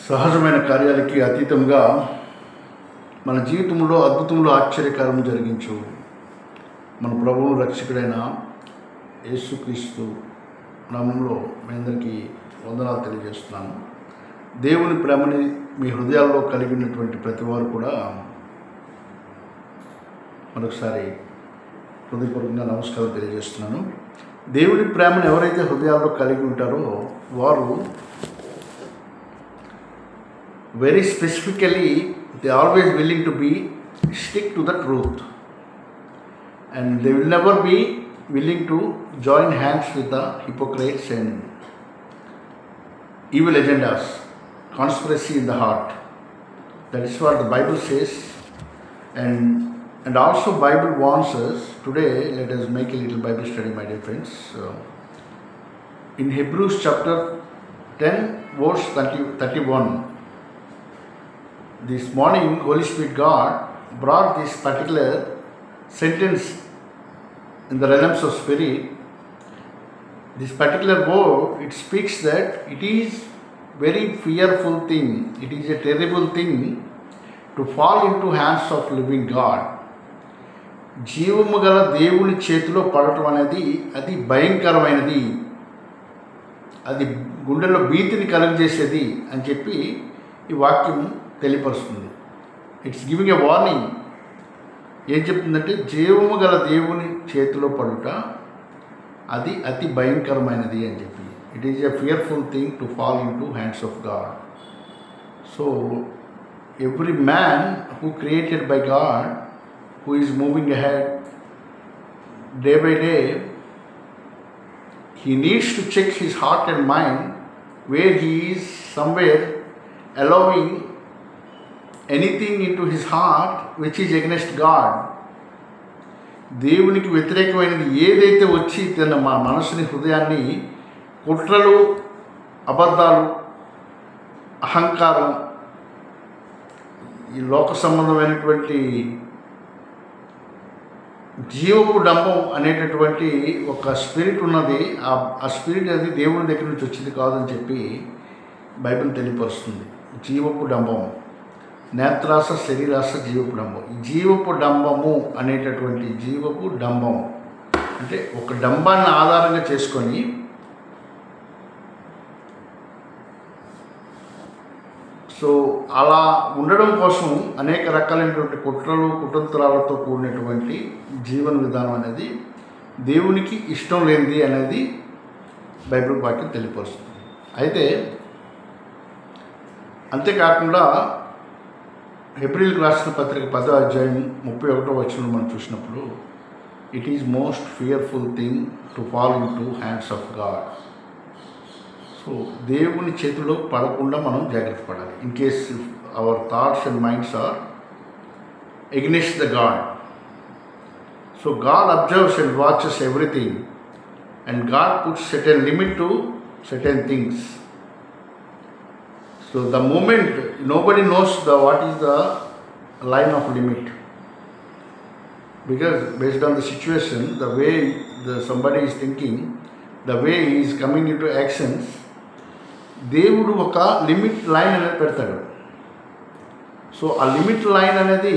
సహజమైన కార్యాలకి అతీతంగా మన జీవితంలో అద్భుతంలో ఆశ్చర్యకారం జరిగించు మన ప్రభువు రక్షకుడైన యేసుక్రీస్తు నామంలో మీ అందరికీ వందనాలు తెలియజేస్తున్నాను. దేవుని ప్రేమని మీ హృదయాల్లో కలిగినటువంటి ప్రతి వారు కూడా మరొకసారి హృదయపూర్వకంగా నమస్కారం తెలియజేస్తున్నాను. దేవుని ప్రేమను ఎవరైతే హృదయాల్లో కలిగి ఉంటారో వారు very specifically they are always willing to be stick to the truth, and they will never be willing to join hands with the hypocrites and evil agendas, conspiracy in the heart. That is what the Bible says, and also Bible warns us. Today let us make a little Bible study, my dear friends. In Hebrews chapter 10 verse 31, this morning Holy Spirit God brought this particular sentence in the realms of spirit. This particular word, it speaks that it is very fearful thing, it is a terrible thing to fall into hands of living God. జీవము గల దేవుని చేతిలో పడటం అనేది అది భయంకరమైనది, అది గుండెల్లో భీతిని కలుగజేసేది అని చెప్పి ఈ వాక్యం తెలియపరుస్తుంది. It's giving a warning. ఏం చెప్తుందంటే జీవము గల దేవుని చేతిలో పడుట అది అతి భయంకరమైనది అని చెప్పి. It is a fearful thing to fall into hands of God. So every man who created by God, who is moving ahead day by day, he needs to check his heart and mind where he is somewhere allowing anything into his heart which is against God. దేవునికి వ్యతిరేకమైనది ఏదైతే వచ్చి తన మా మనసుని హృదయాన్ని కుట్రలు, అబద్ధాలు, అహంకారం, ఈ లోక సంబంధమైనటువంటి జీవపు డంబం అనేటటువంటి ఒక స్పిరిట్ ఉన్నది. ఆ స్పిరిట్ అది దేవుని దగ్గర నుంచి వచ్చింది కాదని చెప్పి బైబిల్ తెలియపరుస్తుంది. జీవపు డంబం, నేత్రాస, శరీరాస, జీవపు డంబం. ఈ జీవపు డంబము అనేటటువంటి జీవపు డంబం అంటే ఒక డంబాన్ని ఆధారంగా చేసుకొని సో అలా ఉండడం కోసం అనేక రకాలైనటువంటి కుట్రలు, కుతంత్రాలతో కూడినటువంటి జీవన విధానం అనేది దేవునికి ఇష్టం లేనిది అనేది బైబిల్ వాక్యం తెలియపరుస్తుంది. అయితే అంతేకాకుండా హెబ్రీయులకు రాసిన పత్రిక 10వ అధ్యాయం 31వ వచనం మనం చూసినప్పుడు it is most fearful thing to fall into hands of God. So దేవుని చేతిలో పడకుండా మనం జాగ్రత్త పడాలి. In case our thoughts and minds are against the God. So God observes and watches everything, and God puts certain limit to certain things. So the moment nobody knows what is the line of limit, because based on the situation, the way somebody is thinking, the way he is coming into actions, దేవుడు ఒక limit line అనేది పెడతాడు. So ఆ limit line అనేది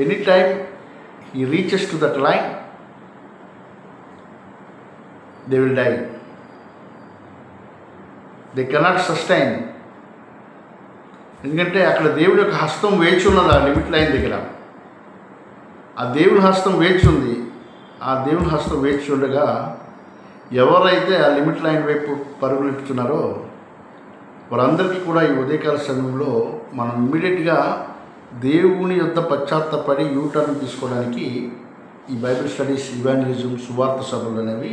any time he reaches to that line, they will die. They cannot sustain. ఎందుకంటే అక్కడ దేవుడి యొక్క హస్తం వేచి ఉన్నది. ఆ లిమిట్ లైన్ దగ్గర ఆ దేవుని హస్తం వేచి ఉంది. ఆ దేవుని హస్తం వేచి ఉండగా ఎవరైతే ఆ లిమిట్ లైన్ వైపు పరుగులెట్టుతున్నారో వారందరికీ కూడా ఈ ఉదయకాల సమయంలో మనం ఇమ్మీడియట్గా దేవుని యొద్ద పశ్చాత్తపడి యూటర్న్ తీసుకోవడానికి ఈ బైబిల్ స్టడీస్, ఇవాంజలిజం, సువార్త సభలు అనేవి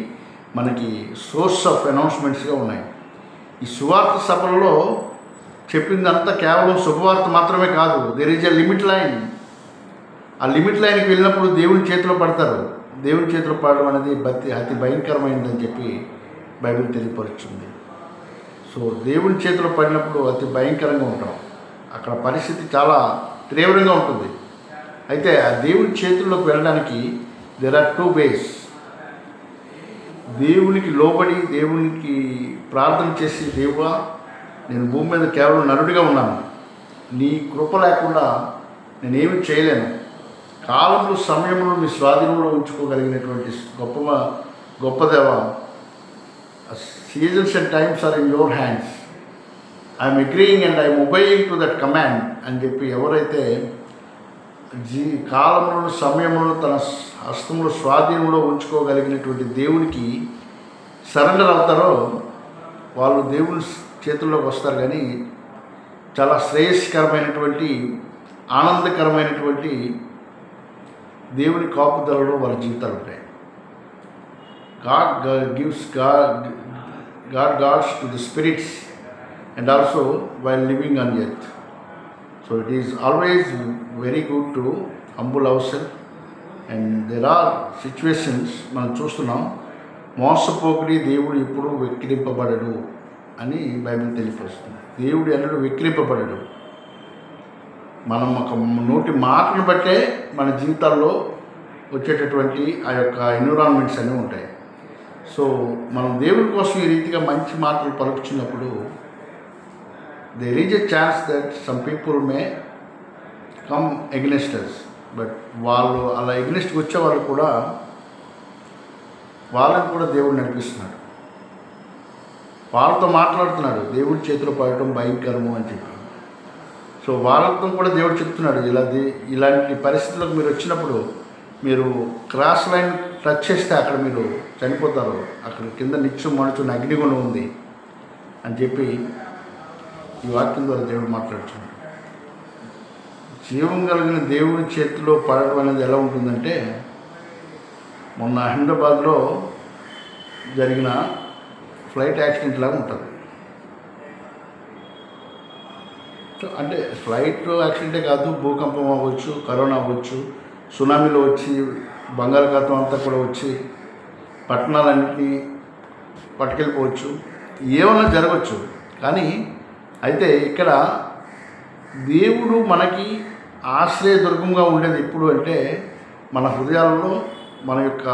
మనకి సోర్స్ ఆఫ్ అనౌన్స్మెంట్స్గా ఉన్నాయి. ఈ సువార్త సభలలో చెప్పిందంతా కేవలం శుభవార్త మాత్రమే కాదు. There is a limit line. ఆ లిమిట్ లైన్కి వెళ్ళినప్పుడు దేవుని చేతిలో పడతారు. దేవుని చేతిలో పడడం అనేది అతి భయంకరమైనదని చెప్పి బైబిల్ తెలియపరుస్తుంది. సో దేవుని చేతిలో పడినప్పుడు అతి భయంకరంగా ఉంటాం. అక్కడ పరిస్థితి చాలా తీవ్రంగా ఉంటుంది. అయితే ఆ దేవుని చేతుల్లోకి వెళ్ళడానికి దేర్ ఆర్ 2 ways. దేవునికి లోబడి దేవునికి ప్రార్థన చేసి, దేవుడా నేను భూమి మీద కేవలం నరుడిగా ఉన్నాను, నీ కృప లేకుండా నేనేమి చేయలేను. కాలములు సమయములు మీ స్వాధీనంలో ఉంచుకోగలిగినటువంటి గొప్ప దేవ, seasons and times are in your hands, I'm agreeing and I'm obeying to that command అని చెప్పి ఎవరైతే కాలములను సమయములను తన హస్తంలో స్వాధీనంలో ఉంచుకోగలిగినటువంటి దేవునికి సరెండర్ అవుతారో వాళ్ళు దేవుని చేతుల్లోకి వస్తారు. కానీ చాలా శ్రేయస్కరమైనటువంటి ఆనందకరమైనటువంటి దేవుని కాపుదలలో వాళ్ళ జీవితాలు ఉంటాయి. God guards to the spirits and also while living on earth. So it is always very good to humble ourselves, and there are situations మనం చూస్తున్నాం, మోసపోకుడి దేవుడు ఎప్పుడు వెక్కిరింపబడడు అని బైబిల్ తెలియపరుస్తుంది. దేవుడు ఎన్నడూ వెక్కిరింపబడడు. మనం ఒక నోటి మాటను బట్టే మన జీవితాల్లో వచ్చేటటువంటి ఆ యొక్క ఎన్విరాన్మెంట్స్ అన్నీ ఉంటాయి. సో మనం దేవుడి కోసం ఈ రీతిగా మంచి మాటలు పలుకుతున్నప్పుడు there is a chance that some people may come against us, but వాళ్ళు అలా ఎగ్నెస్ట్కి వచ్చే వాళ్ళు కూడా వాళ్ళని కూడా దేవుడు నడిపిస్తున్నాడు, వాళ్ళతో మాట్లాడుతున్నాడు. దేవుడి చేతిలో పడటం భయంకరము అని చెప్పి. సో వాళ్ళతో కూడా దేవుడు చెప్తున్నాడు, ఇలాంటి పరిస్థితులకు మీరు వచ్చినప్పుడు మీరు క్రాస్ లైన్ టచ్ చేస్తే అక్కడ మీరు చనిపోతారు, అక్కడ కింద నిత్యం మనుచున్న అగ్నిగుణం ఉంది అని చెప్పి ఈ వాక్యం ద్వారా దేవుడు మాట్లాడుతున్నాడు. జీవం కలిగిన దేవుని చేతిలో పడడం అనేది ఎలా ఉంటుందంటే, మొన్న అహ్మదాబాద్లో జరిగిన ఫ్లైట్ యాక్సిడెంట్ లాగా ఉంటుంది. అంటే ఫ్లైట్ యాక్సిడెంటే కాదు, భూకంపం అవ్వచ్చు, కరోనా అవ్వచ్చు, సునామీలో వచ్చి బంగాళాఖాతం అంతా కూడా వచ్చి పట్టణాలన్నింటినీ పట్టుకెళ్ళిపోవచ్చు, ఏమన్నా జరగవచ్చు. కానీ అయితే ఇక్కడ దేవుడు మనకి ఆశ్రయదుర్గంగా ఉండేది ఎప్పుడు అంటే మన హృదయాలలో, మన యొక్క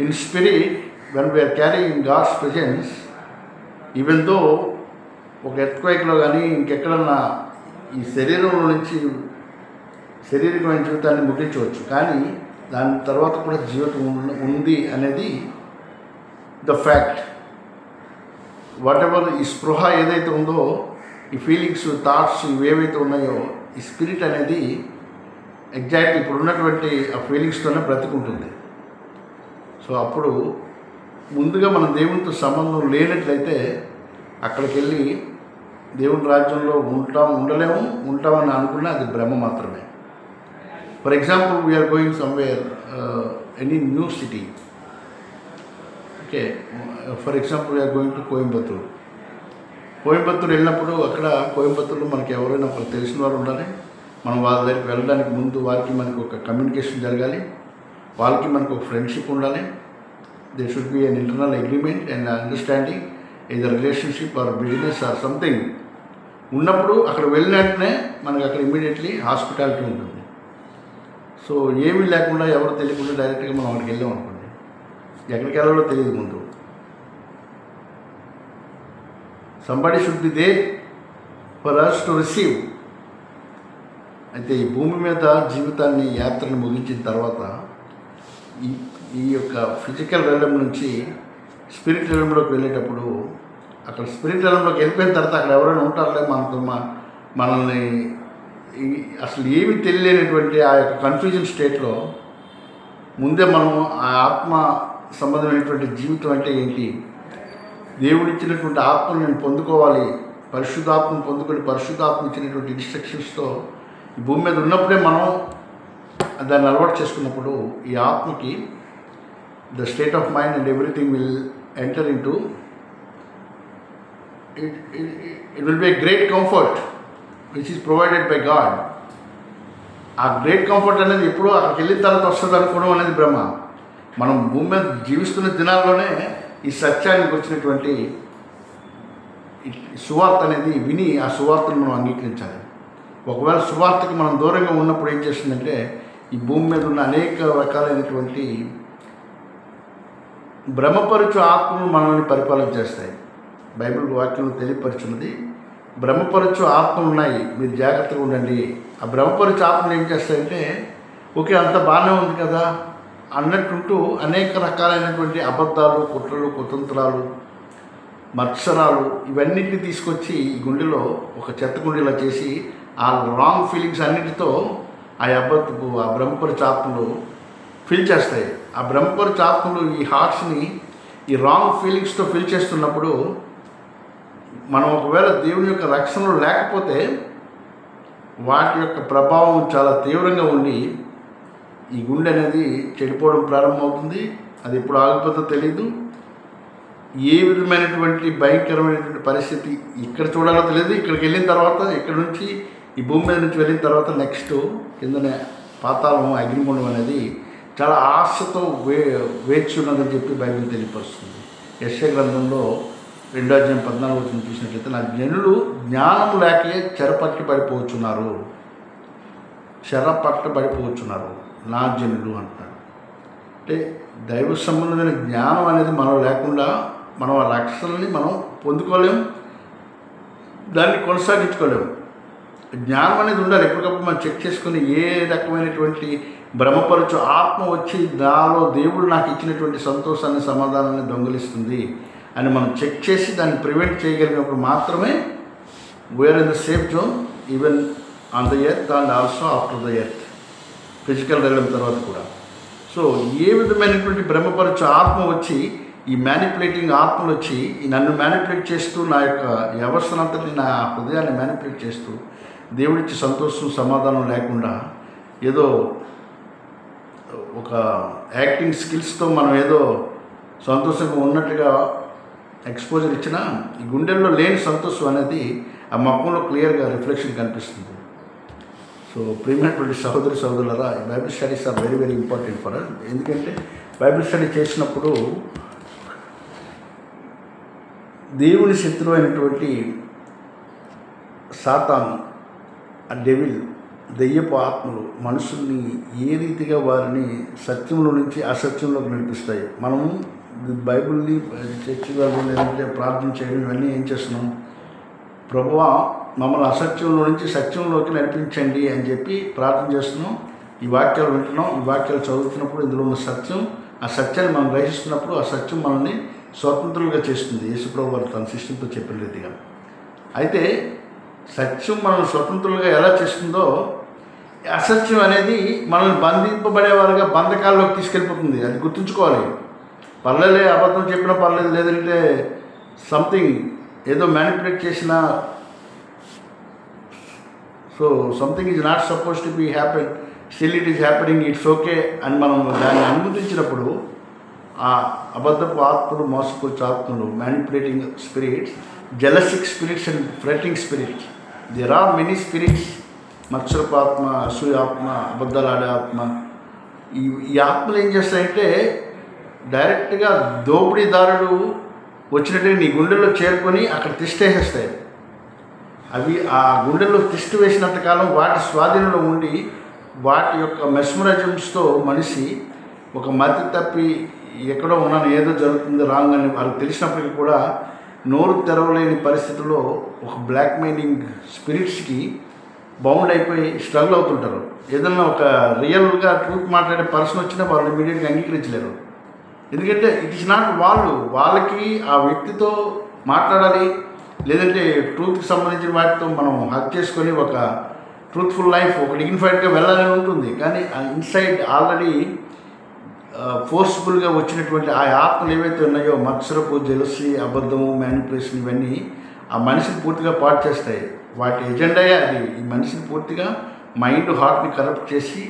in spirit when we are carrying in God's presence. Even though ఒక ఎర్త్క్వేక్లో కానీ ఇంకెక్కడన్నా ఈ శరీరంలో నుంచి శారీరకమైన జీవితాన్ని ముగించవచ్చు, కానీ దాని తర్వాత కూడా జీవితం ఉంది అనేది ద ఫ్యాక్ట్. వాట్ ఎవర్ ఈ స్పృహ ఏదైతే ఉందో, ఈ ఫీలింగ్స్, థాట్స్ ఇవేవైతే ఉన్నాయో, ఈ స్పిరిట్ అనేది ఎగ్జాక్ట్ ఇప్పుడు ఉన్నటువంటి ఆ ఫీలింగ్స్తోనే బ్రతుకుంటుంది. సో అప్పుడు ముందుగా మనం దేవునితో సంబంధం లేనట్లయితే అక్కడికి వెళ్ళి దేవుని రాజ్యంలో ఉంటామని అనుకున్నా అది భ్రమ మాత్రమే. For example, we are going somewhere, any new city. Okay, for example we are going to Coimbatore వెళ్ళినప్పుడు అక్కడ కోయంబత్తూర్లో మనకి ఎవరైనా ఒకరు తెలిసిన వారు ఉండాలి. మనం వాళ్ళ దగ్గరికి వెళ్ళడానికి ముందు వారికి మనకు ఒక కమ్యూనికేషన్ జరగాలి, వాళ్ళకి మనకు ఒక ఫ్రెండ్షిప్ ఉండాలి. There should be an internal agreement and understanding, either relationship or business or something ఉన్నప్పుడు అక్కడ వెళ్ళినట్టునే మనకు అక్కడ ఇమ్మీడియట్లీ హాస్పిటాలిటీ ఉంటుంది. సో ఏమీ లేకుండా ఎవరు తెలియకుండా డైరెక్ట్గా మనం అక్కడికి వెళ్ళాం అనుకోండి, ఎక్కడికి వెళ్ళాలో తెలియదు ముందు. Somebody should be there for us to receive. అయితే ఈ భూమి మీద జీవితాన్ని, యాత్రను ముగించిన తర్వాత ఈ యొక్క ఫిజికల్ రెలమ్ నుంచి స్పిరిట్ రెలమ్లోకి వెళ్ళేటప్పుడు, అక్కడ స్పిరిట్ రెలమ్లోకి వెళ్ళిపోయిన తర్వాత అక్కడ ఎవరైనా ఉంటారులే మనల్ని అసలు ఏమి తెలియలేనటువంటి ఆ యొక్క కన్ఫ్యూజన్ స్టేట్లో ముందే మనం ఆ ఆత్మ సంబంధమైనటువంటి జీవితం అంటే ఏంటి, దేవుడు ఇచ్చినటువంటి ఆత్మను నేను పొందుకోవాలి, పరిశుద్ధాత్మను పొందుకొని పరిశుద్ధాత్మ ఇచ్చినటువంటి ఇన్స్ట్రక్షన్స్తో ఈ భూమి మీద ఉన్నప్పుడే మనం దాన్ని అలవాటు చేసుకున్నప్పుడు ఈ ఆత్మకి the state of mind and everything will enter in to it will be a great comfort which is provided by God. ఆ గ్రేట్ కంఫర్ట్ అనేది ఎప్పుడూ అక్కడికి వెళ్ళిన తర్వాత వస్తుంది అనుకోవడం అనేది భ్రమ. మనం భూమి మీద జీవిస్తున్న దినాల్లోనే ఈ సత్యానికి వచ్చినటువంటి సువార్త అనేది విని ఆ సువార్తను మనం అంగీకరించాలి. ఒకవేళ సువార్తకి మనం దూరంగా ఉన్నప్పుడు ఏం చేస్తుందంటే ఈ భూమి మీద ఉన్న అనేక రకాలైనటువంటి భ్రమపరుచు ఆత్మలు మనల్ని పరిపాలన చేస్తాయి. బైబిల్ వాక్యం తెలియపరుచున్నది. భ్రమపరచు ఆత్మలు ఉన్నాయి, మీరు జాగ్రత్తగా ఉండండి. ఆ భ్రమపరచు ఆత్మలు ఏం చేస్తాయంటే, ఓకే అంత బాగానే ఉంది కదా అన్నట్టుంటూ అనేక రకాలైనటువంటి అబద్ధాలు, కుట్రలు, కుతంత్రాలు, మత్సరాలు ఇవన్నిటిని తీసుకొచ్చి ఈ గుండెలో ఒక చెత్త గుండెలా చేసి ఆ రాంగ్ ఫీలింగ్స్ అన్నిటితో ఆ భ్రమపరచు ఆత్మలు ఫిల్ చేస్తాయి. ఆ భ్రమపరచు ఆత్మలు ఈ హార్ట్స్ని ఈ రాంగ్ ఫీలింగ్స్తో ఫిల్ చేస్తున్నప్పుడు మనం ఒకవేళ దేవుని యొక్క రక్షణలో లేకపోతే వాటి యొక్క ప్రభావం చాలా తీవ్రంగా ఉండి ఈ గుండె అనేది చెడిపోవడం ప్రారంభమవుతుంది. అది ఎప్పుడు ఆగిపోతుందో తెలీదు. ఏ విధమైనటువంటి భయంకరమైనటువంటి పరిస్థితి ఇక్కడ చూడాలో తెలియదు. ఇక్కడికి వెళ్ళిన తర్వాత ఇక్కడ నుంచి ఈ భూమి మీద నుంచి వెళ్ళిన తర్వాత నెక్స్ట్ కిందనే పాతాళం, అగ్నిగుండం అనేది చాలా ఆశతో వేచి ఉన్నదని చెప్పి బైబిల్ తెలియపరుస్తుంది. యెషయా గ్రంథంలో 2:14 చూసినట్లయితే, నా జనులు జ్ఞానం లేకే చెరపట్టబడిపోతున్నారు నా జనులు అంటున్నాడు. అంటే దైవ సంబంధమైన జ్ఞానం అనేది మనం లేకుండా మనం ఆ రక్షణని మనం పొందుకోలేము, దాన్ని కొనసాగించుకోలేము. జ్ఞానం అనేది ఉండాలి. ఎప్పటికప్పుడు మనం చెక్ చేసుకుని ఏ రకమైనటువంటి భ్రమపరచు ఆత్మ వచ్చి నాలో దేవుడు నాకు ఇచ్చినటువంటి సంతోషాన్ని, సమాధానాన్ని దొంగిలిస్తుంది అని మనం చెక్ చేసి దాన్ని ప్రివెంట్ చేయగలిగినప్పుడు మాత్రమే we are in the safe zone, even on the earth and also after the earth, physical realm తర్వాత కూడా. సో ఏ విధమైనటువంటి భ్రమపరచు ఆత్మ వచ్చి, ఈ మ్యానిపులేటింగ్ ఆత్మలు వచ్చి నన్ను మ్యానిపులేట్ చేస్తూ నా యొక్క వ్యవస్థనంతటి, నా హృదయాన్ని మ్యానిపులేట్ చేస్తూ దేవుడిచ్చి సంతోషం, సమాధానం లేకుండా ఏదో ఒక యాక్టింగ్ స్కిల్స్తో మనం ఏదో సంతోషంగా ఉన్నట్టుగా ఎక్స్పోజర్ ఇచ్చినా ఈ గుండెల్లో లేని సంతోషం అనేది ఆ మొక్కలో క్లియర్గా రిఫ్లెక్షన్ కనిపిస్తుంది. సో ప్రియమైనటువంటి సహోదరులారా, ఈ Bible studies are very very important for us. ఎందుకంటే బైబిల్ స్టడీ చేసినప్పుడు దేవుని శత్రువు అయినటువంటి సాతాను, ఆ డెవిల్, దెయ్యపు ఆత్మలు మనుషుల్ని ఏ రీతిగా వారిని సత్యంలో నుంచి అసత్యంలోకి నడిపిస్తాయి. మనము బైబిల్ని చర్చిగా లేదంటే ప్రార్థన చేయడం ఇవన్నీ ఏం చేస్తున్నాం, ప్రభువా మమ్మల్ని అసత్యంలో నుంచి సత్యంలోకి నడిపించండి అని చెప్పి ప్రార్థన చేస్తున్నాం. ఈ వాక్యాలు వింటున్నాం, ఈ వాక్యాలు చదువుతున్నప్పుడు ఇందులో ఉన్న సత్యం, ఆ సత్యాన్ని మనం గ్రహిస్తున్నప్పుడు ఆ సత్యం మనల్ని స్వతంత్రులుగా చేస్తుంది. యేసుప్రభు వారు తన శిష్యులతో చెప్పిన రీతిగా. అయితే సత్యం మనల్ని స్వతంత్రులుగా ఎలా చేస్తుందో, అసత్యం అనేది మనల్ని బంధింపబడేవారుగా బంధకాల్లోకి తీసుకెళ్ళిపోతుంది. అది గుర్తుంచుకోవాలి. పర్లేలే, అబద్ధం చెప్పినా పర్లేదు, లేదంటే సంథింగ్ ఏదో మ్యానిపులేట్ చేసిన, so something is not suppose to be happen, still it is happening, it's okay అని మనం దాన్ని అనుమతించినప్పుడు ఆ అబద్ధపు ఆత్మలు, మోసపూర్చి ఆత్మలు, manipulating spirits, jealous spirits and fretting spirits, there are many spirits, మత్సరపు ఆత్మ, అసూయ ఆత్మ, అబద్ధాలాడే ఆత్మ. ఈ ఆత్మలు ఏం చేస్తాయంటే డైరెక్ట్గా దోపిడీదారుడు వచ్చినట్టుగా నీ గుండెల్లో చేరుకొని అక్కడ తిష్టేసేస్తాయి. అవి ఆ గుండెల్లో తిష్టి వేసినంతకాలం వాటి స్వాధీనంలో ఉండి వాటి యొక్క మెస్మరైజమ్స్తో మనిషి ఒక మతి తప్పి ఎక్కడో ఉన్నాను, ఏదో జరుగుతుంది రాంగ్ అని వాళ్ళకి తెలిసినప్పటికీ కూడా నోరు తెరవలేని పరిస్థితుల్లో ఒక బ్లాక్మెయిలింగ్ స్పిరిట్స్కి బౌండ్ అయిపోయి స్ట్రగుల్ అవుతుంటారు. ఏదన్నా ఒక రియల్గా ట్రూత్ మాట్లాడే పర్సన్ వచ్చినా వాళ్ళు ఇమీడియట్గా అంగీకరించలేరు. ఎందుకంటే ఇట్ ఈస్ నాట్ వాళ్ళకి ఆ వ్యక్తితో మాట్లాడాలి, లేదంటే ట్రూత్కి సంబంధించిన వాటితో మనం హక్ చేసుకొని ఒక ట్రూత్ఫుల్ లైఫ్, ఒక డిగ్నిఫైడ్గా వెళ్ళాలని ఉంటుంది. కానీ ఆ ఇన్సైడ్ ఆల్రెడీ ఫోర్స్ఫుల్గా వచ్చినటువంటి ఆ ఆత్మలు ఏవైతే ఉన్నాయో, మత్సరపు, జెలసీ, అబద్ధము, మ్యానిపులేషన్, ఇవన్నీ ఆ మనిషిని పూర్తిగా పాడు చేస్తాయి. వాటి ఎజెండాయే అది. ఈ మనిషిని పూర్తిగా మైండ్, హార్ట్ని కరప్ట్ చేసి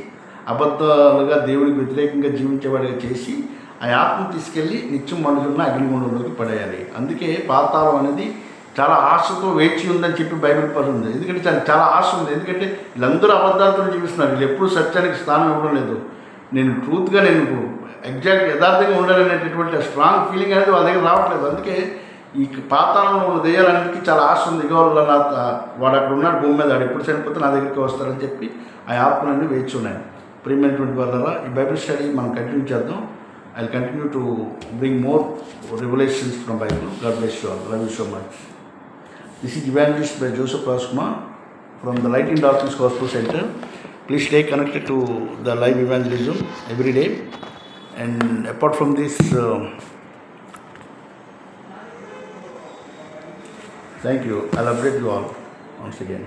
అబద్ధాలుగా దేవునికి వ్యతిరేకంగా జీవించేవాడిగా చేసి ఆ ఆత్మను తీసుకెళ్ళి నిత్యం మండుతున్న అగ్నిగుండంలోకి పడేయాలి. అందుకే పాతాళం అనేది చాలా ఆశతో వేచి ఉందని చెప్పి బైబిల్ పడుతుంది. ఎందుకంటే చాలా ఆశ ఉంది. ఎందుకంటే వీళ్ళందరూ అబద్ధాలతో జీవిస్తున్నారు, వీళ్ళు ఎప్పుడు సత్యానికి స్థానం ఇవ్వడం లేదు. నేను ట్రూత్గా, నేను ఎగ్జాక్ట్ యథార్థంగా ఉండాలనేటటువంటి స్ట్రాంగ్ ఫీలింగ్ అనేది వాళ్ళ దగ్గర రావట్లేదు. అందుకే ఈ పాతాళంలో ఉన్న దెయ్యాలన్నిటికీ చాలా ఆశ ఉంది. ఇగోళ్ళ వాడు అక్కడ ఉన్నాడు భూమి మీద, వాడు ఎప్పుడు చనిపోతే నా దగ్గరికి వస్తాడని చెప్పి ఆ ఆత్మలన్నీ వేచి ఉన్నాయి. ప్రియమైనటువంటి వాళ్ళ ఈ బైబిల్ స్టడీ మనం కంటిన్యూ చేద్దాం. I'll continue to bring more revelations from Bible. God bless you all. Love you so much. This is Evangelist by Joseph Raskumar from the Light in Darkness Gospel Center. Please stay connected to the live evangelism every day. And apart from this, thank you. I'll update you all once again.